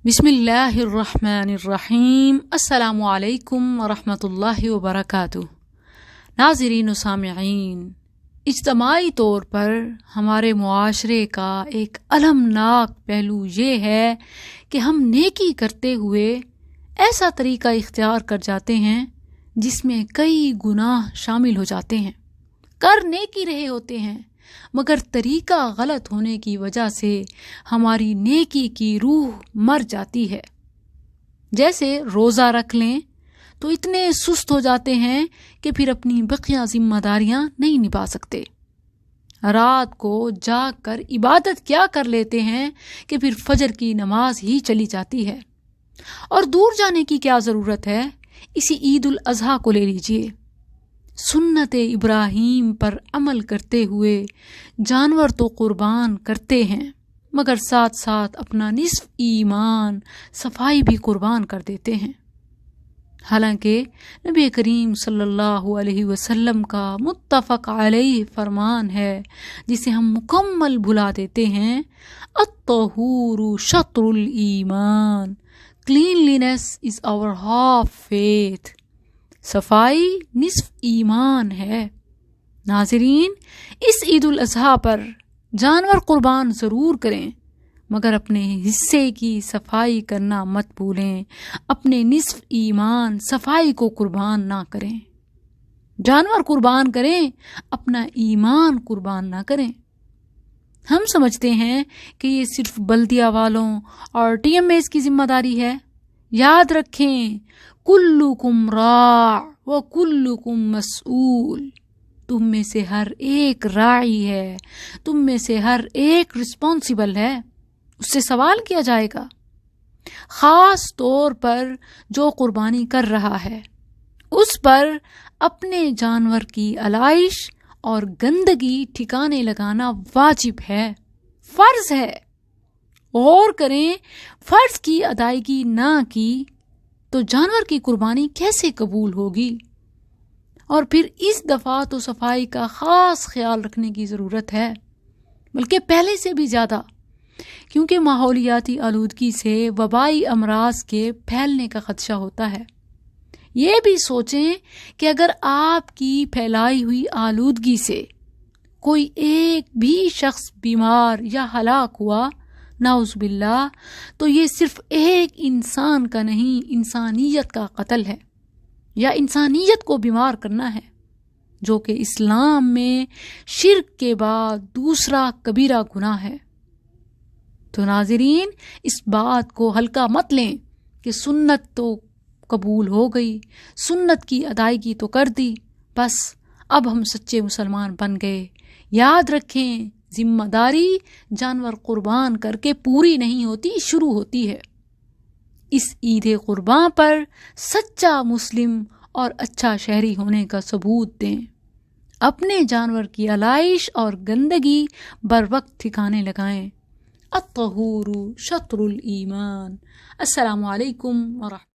بسم اللہ الرحمن الرحیم۔ السلام علیکم ورحمۃ اللہ وبرکاتہ۔ ناظرین و سامعین، اجتماعی طور پر ہمارے معاشرے کا ایک المناک پہلو یہ ہے کہ ہم نیکی کرتے ہوئے ایسا طریقہ اختیار کر جاتے ہیں جس میں کئی گناہ شامل ہو جاتے ہیں۔ کر نیکی رہے ہوتے ہیں مگر طریقہ غلط ہونے کی وجہ سے ہماری نیکی کی روح مر جاتی ہے۔ جیسے روزہ رکھ لیں تو اتنے سست ہو جاتے ہیں کہ پھر اپنی بقیہ ذمہ داریاں نہیں نبھا سکتے۔ رات کو جاگ کر عبادت کیا کر لیتے ہیں کہ پھر فجر کی نماز ہی چلی جاتی ہے۔ اور دور جانے کی کیا ضرورت ہے؟ اسی عید الاضحیٰ کو لے لیجئے۔ سنت ابراہیم پر عمل کرتے ہوئے جانور تو قربان کرتے ہیں مگر ساتھ ساتھ اپنا نصف ایمان صفائی بھی قربان کر دیتے ہیں۔ حالانکہ نبی کریم صلی اللہ علیہ وسلم کا متفق علیہ فرمان ہے جسے ہم مکمل بھلا دیتے ہیں، الطہور شطر الایمان، cleanliness is our half faith، صفائی نصف ایمان ہے۔ ناظرین، اس عید الاضحیٰ پر جانور قربان ضرور کریں مگر اپنے حصے کی صفائی کرنا مت بھولیں، اپنے نصف ایمان صفائی کو قربان نہ کریں۔ جانور قربان کریں، اپنا ایمان قربان نہ کریں۔ ہم سمجھتے ہیں کہ یہ صرف بلدیہ والوں اور ٹی ایم ایز کی ذمہ داری ہے۔ یاد رکھیں، کلکم راع و کلکم مسئول، تم میں سے ہر ایک راعی ہے، تم میں سے ہر ایک رسپانسیبل ہے، اس سے سوال کیا جائے گا۔ خاص طور پر جو قربانی کر رہا ہے اس پر اپنے جانور کی علائش اور گندگی ٹھکانے لگانا واجب ہے، فرض ہے۔ غور کریں، فرض کی ادائیگی نہ کی تو جانور کی قربانی کیسے قبول ہوگی؟ اور پھر اس دفعہ تو صفائی کا خاص خیال رکھنے کی ضرورت ہے، بلکہ پہلے سے بھی زیادہ، کیونکہ ماحولیاتی آلودگی سے وبائی امراض کے پھیلنے کا خدشہ ہوتا ہے۔ یہ بھی سوچیں کہ اگر آپ کی پھیلائی ہوئی آلودگی سے کوئی ایک بھی شخص بیمار یا ہلاک ہوا، نعوذ باللہ، تو یہ صرف ایک انسان کا نہیں، انسانیت کا قتل ہے یا انسانیت کو بیمار کرنا ہے، جو کہ اسلام میں شرک کے بعد دوسرا کبیرہ گناہ ہے۔ تو ناظرین، اس بات کو ہلکا مت لیں کہ سنت تو قبول ہو گئی، سنت کی ادائیگی تو کر دی، بس اب ہم سچے مسلمان بن گئے۔ یاد رکھیں، ذمہ داری جانور قربان کر کے پوری نہیں ہوتی، شروع ہوتی ہے۔ اس عید قربان پر سچا مسلم اور اچھا شہری ہونے کا ثبوت دیں، اپنے جانور کی علائش اور گندگی بر وقت ٹھکانے لگائیں۔ الطہور شطر الایمان۔ السلام علیکم ورحمۃ